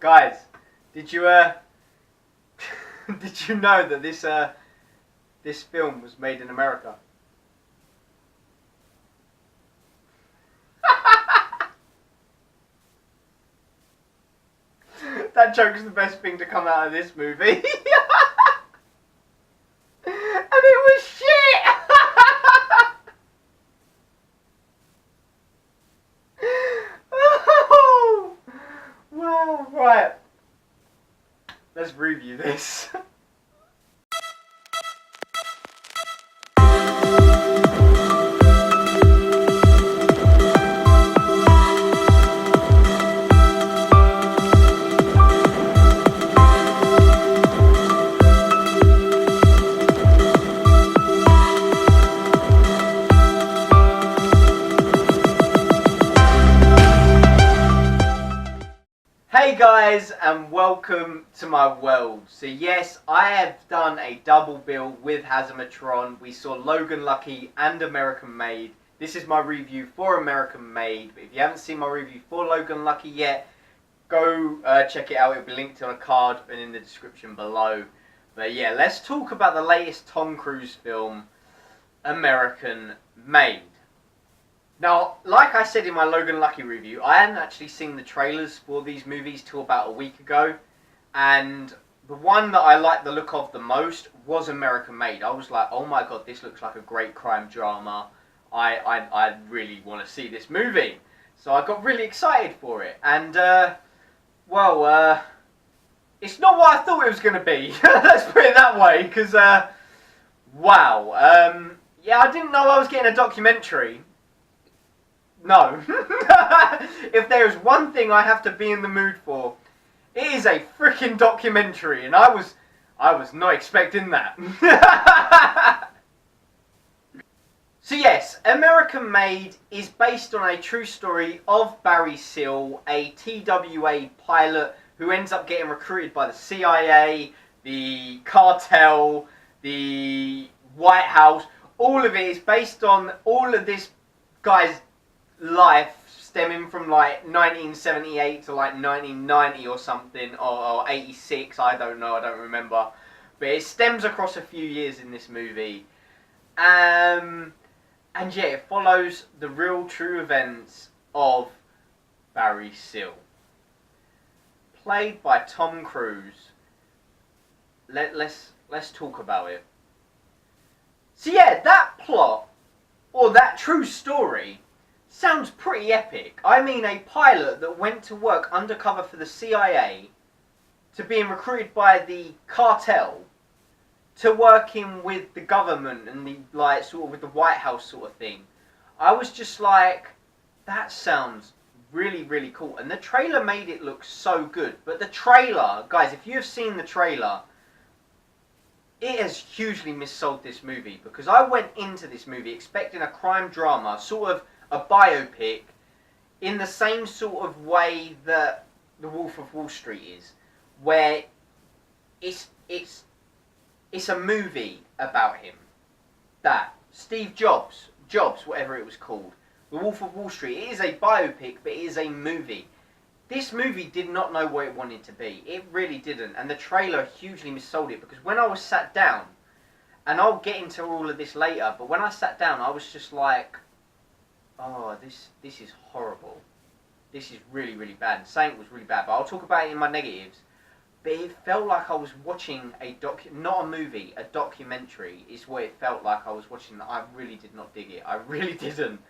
Guys, did you did you know that this film was made in America? That joke's the best thing to come out of this movie. And it was shit. Oh, wow, right. Let's review this. Hey guys, and welcome to my world. So yes, I have done a double bill with Hazzahmatron. We saw Logan Lucky and American Made. This is my review for American Made. But if you haven't seen my review for Logan Lucky yet, go check it out. It'll be linked on a card and in the description below. But yeah, let's talk about the latest Tom Cruise film, American Made. Now, like I said in my Logan Lucky review, I hadn't actually seen the trailers for these movies till about a week ago, and the one that I liked the look of the most was American Made. I was like, oh my god, this looks like a great crime drama. I really want to see this movie. So I got really excited for it, and, it's not what I thought it was going to be. Let's put it that way, because, wow. Yeah, I didn't know I was getting a documentary. No. If there is one thing I have to be in the mood for, it is a freaking documentary, and I was not expecting that. So yes, American Made is based on a true story of Barry Seal, a TWA pilot who ends up getting recruited by the CIA, the cartel, the White House. All of it is based on all of this guy's life stemming from like 1978 to like 1990 or something, or 86, I don't know, I don't remember, but it stems across a few years in this movie, and yeah, it follows the real true events of Barry Seal, played by Tom Cruise. Let's talk about it. So yeah, that plot, or that true story, sounds pretty epic. I mean, a pilot that went to work undercover for the CIA, to being recruited by the cartel, to working with the government and the, like, sort of with the White House sort of thing. I was just like, that sounds really, really cool. And the trailer made it look so good. But the trailer, guys, if you have seen the trailer, it has hugely missold this movie, because I went into this movie expecting a crime drama, sort of a biopic, in the same sort of way that The Wolf of Wall Street is, where it's a movie about him. That Steve Jobs, whatever it was called, The Wolf of Wall Street. It is a biopic, but it is a movie. This movie did not know what it wanted to be. It really didn't, and the trailer hugely missold it, because when I was sat down, and I'll get into all of this later, but when I sat down, I was just like, oh, this is horrible. This is really, really bad. And saying it was really bad, but I'll talk about it in my negatives. But it felt like I was watching not a movie, a documentary is what it felt like I was watching. I really did not dig it. I really didn't.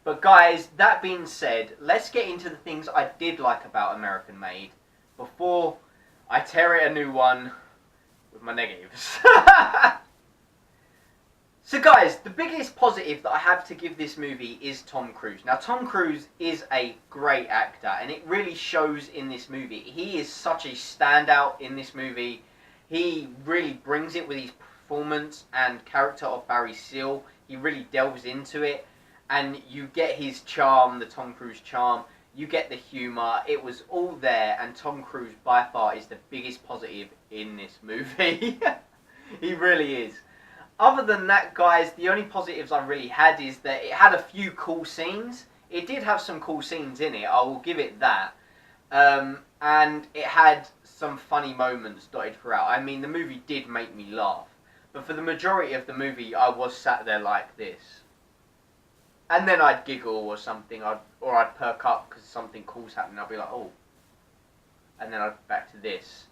But guys, that being said, let's get into the things I did like about American Made before I tear it a new one with my negatives. So guys, the biggest positive that I have to give this movie is Tom Cruise. Now, Tom Cruise is a great actor, and it really shows in this movie. He is such a standout in this movie. He really brings it with his performance and character of Barry Seal. He really delves into it, and you get his charm, the Tom Cruise charm. You get the humour. It was all there, and Tom Cruise by far is the biggest positive in this movie. He really is. Other than that, guys, the only positives I really had is that it had a few cool scenes. It did have some cool scenes in it, I will give it that. and it had some funny moments dotted throughout. I mean, the movie did make me laugh, but for the majority of the movie, I was sat there like this. And then I'd giggle or something, or I'd perk up because something cool's happening. I'd be like, oh. And then I'd back to this.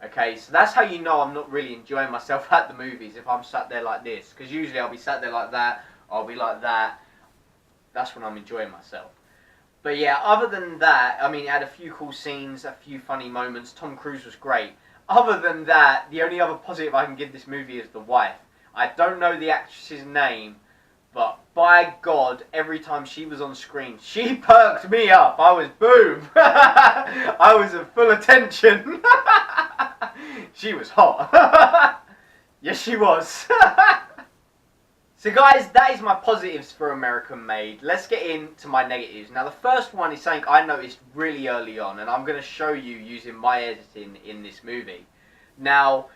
Okay, so that's how you know I'm not really enjoying myself at the movies, if I'm sat there like this. Because usually I'll be sat there like that, I'll be like that. That's when I'm enjoying myself. But yeah, other than that, I mean, it had a few cool scenes, a few funny moments. Tom Cruise was great. Other than that, the only other positive I can give this movie is the wife. I don't know the actress's name, but by God, every time she was on screen, she perked me up. I was boom. I was in full attention. She was hot. Yes, she was. So guys, that is my positives for American Made. Let's get into my negatives. Now the first one is something I noticed really early on, and I'm going to show you using my editing in this movie. Now,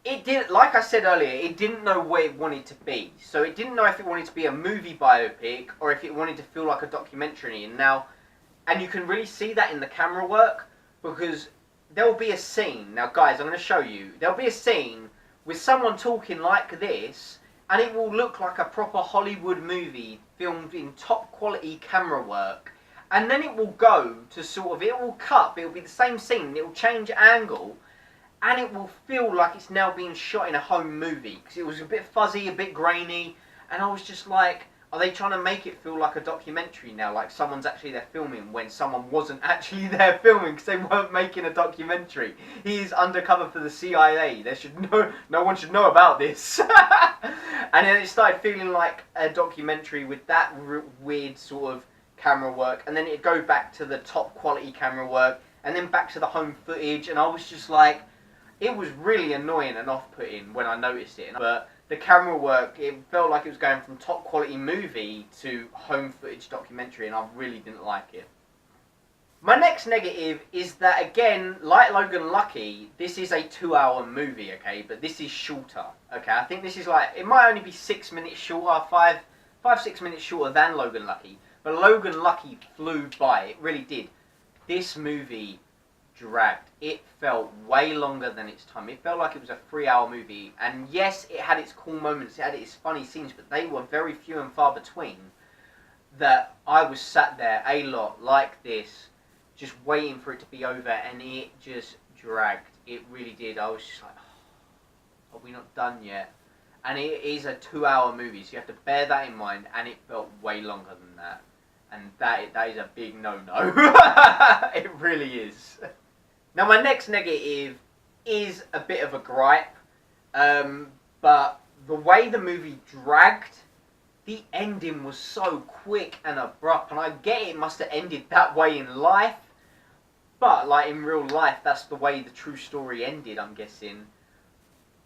it didn't, like I said earlier, it didn't know what it wanted to be. So it didn't know if it wanted to be a movie biopic or if it wanted to feel like a documentary. And you can really see that in the camera work, because there will be a scene. Now guys, I'm going to show you. There'll be a scene with someone talking like this, and it will look like a proper Hollywood movie filmed in top quality camera work. And then it will go to sort of, it will cut, it will be the same scene, it will change angle, and it will feel like it's now being shot in a home movie. Because it was a bit fuzzy, a bit grainy, and I was just like, are they trying to make it feel like a documentary now? Like someone's actually there filming when someone wasn't actually there filming because they weren't making a documentary. He is undercover for the CIA. There should no one should know about this. And then it started feeling like a documentary with that weird sort of camera work. And then it'd go back to the top quality camera work. And then back to the home footage. And I was just like, it was really annoying and off-putting when I noticed it. But the camera work, it felt like it was going from top quality movie to home footage documentary, and I really didn't like it. My next negative is that, again, like Logan Lucky, this is a 2-hour movie, okay, but this is shorter, okay. I think this is like, it might only be 6 minutes shorter, 6 minutes shorter than Logan Lucky, but Logan Lucky flew by, it really did. This movie dragged. It felt way longer than its time. It felt like it was a 3-hour movie, and yes, it had its cool moments, it had its funny scenes, but they were very few and far between. That I was sat there a lot like this, just waiting for it to be over, and it just dragged. It really did. I was just like, oh, are we not done yet? And it is a 2-hour movie, so you have to bear that in mind, and it felt way longer than that. And that is a big no-no. It really is. Now my next negative is a bit of a gripe, but the way the movie dragged, the ending was so quick and abrupt, and I get it must have ended that way in life, but like in real life, that's the way the true story ended, I'm guessing.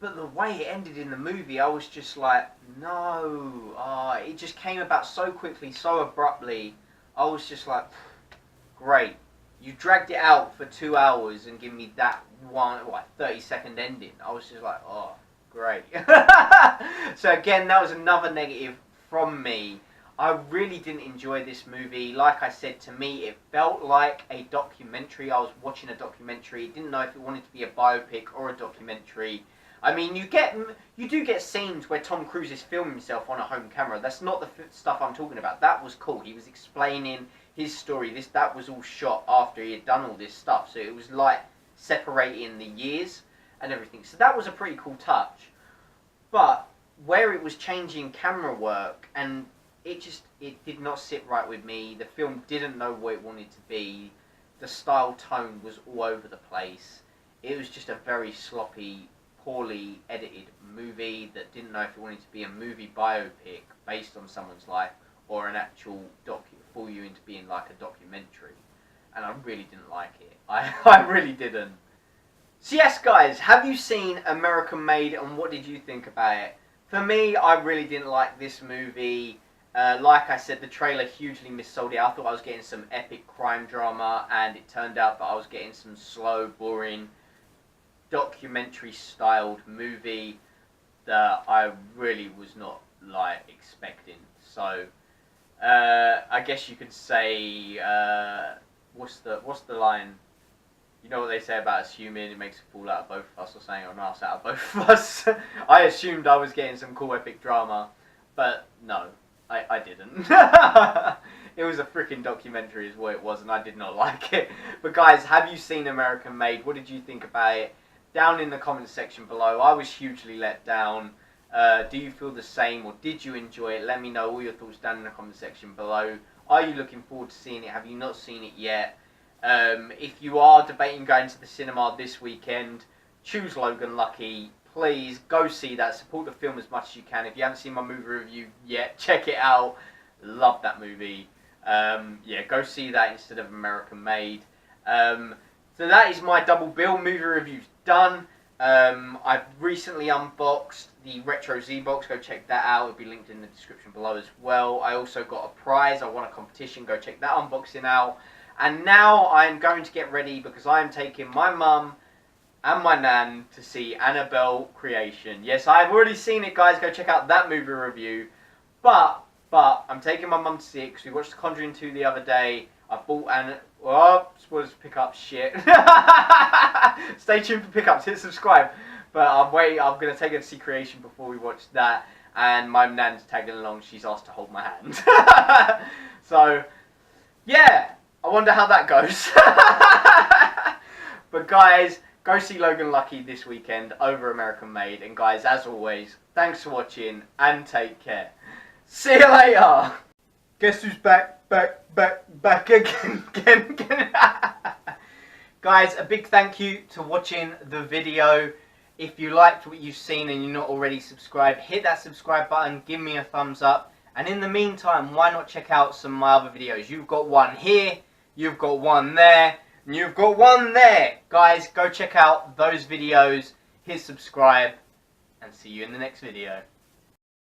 But the way it ended in the movie, I was just like, no, it just came about so quickly, so abruptly. I was just like, great. You dragged it out for 2 hours and give me that 30-second ending. I was just like, oh, great. So again, that was another negative from me. I really didn't enjoy this movie. Like I said, to me, it felt like a documentary. I was watching a documentary. I didn't know if it wanted to be a biopic or a documentary. I mean, you do get scenes where Tom Cruise is filming himself on a home camera. That's not the stuff I'm talking about. That was cool. He was explaining his story. That was all shot after he had done all this stuff. So it was like separating the years and everything. So that was a pretty cool touch. But where it was changing camera work, and it did not sit right with me. The film didn't know what it wanted to be. The style tone was all over the place. It was just a very sloppy, poorly edited movie that didn't know if it wanted to be a movie biopic based on someone's life or an actual fool you into being like a documentary. And I really didn't like it. I really didn't. So yes, guys, have you seen American Made, and what did you think about it? For me, I really didn't like this movie. Like I said, the trailer hugely missold it. I thought I was getting some epic crime drama, and it turned out that I was getting some slow, boring, documentary-styled movie that I really was not like expecting. So, I guess you could say, what's the line? You know what they say about assuming, it makes a fool out of both of us, or saying an ass out of both of us. I assumed I was getting some cool epic drama, but no, I didn't. It was a freaking documentary is what it was, and I did not like it. But guys, have you seen American Made? What did you think about it? Down in the comments section below. I was hugely let down. Do you feel the same, or did you enjoy it? Let me know all your thoughts down in the comment section below. Are you looking forward to seeing it? Have you not seen it yet? If you are debating going to the cinema this weekend, choose Logan Lucky. Please go see that. Support the film as much as you can. If you haven't seen my movie review yet, check it out. Love that movie. Yeah, go see that instead of American Made. So that is my double bill. Movie reviews done. I've recently unboxed the Retro Z box. Go check that out. It'll be linked in the description below as well. I also got a prize. I won a competition. Go check that unboxing out. And now I'm going to get ready because I'm taking my mum and my nan to see Annabelle Creation. Yes, I've already seen it, guys. Go check out that movie review. But I'm taking my mum to see it because we watched The Conjuring 2 the other day. I bought spoilers for pickups, shit. Stay tuned for pickups, hit subscribe. But I'm going to take her to see Creation before we watch that. And my nan's tagging along. She's asked to hold my hand. So, yeah. I wonder how that goes. But guys, go see Logan Lucky this weekend over American Made. And guys, as always, thanks for watching and take care. See you later. Guess who's back again. Guys, a big thank you to watching the video. If you liked what you've seen and you're not already subscribed, hit that subscribe button, give me a thumbs up. And in the meantime, why not check out some of my other videos? You've got one here, you've got one there, and you've got one there. Guys, go check out those videos, hit subscribe, and see you in the next video.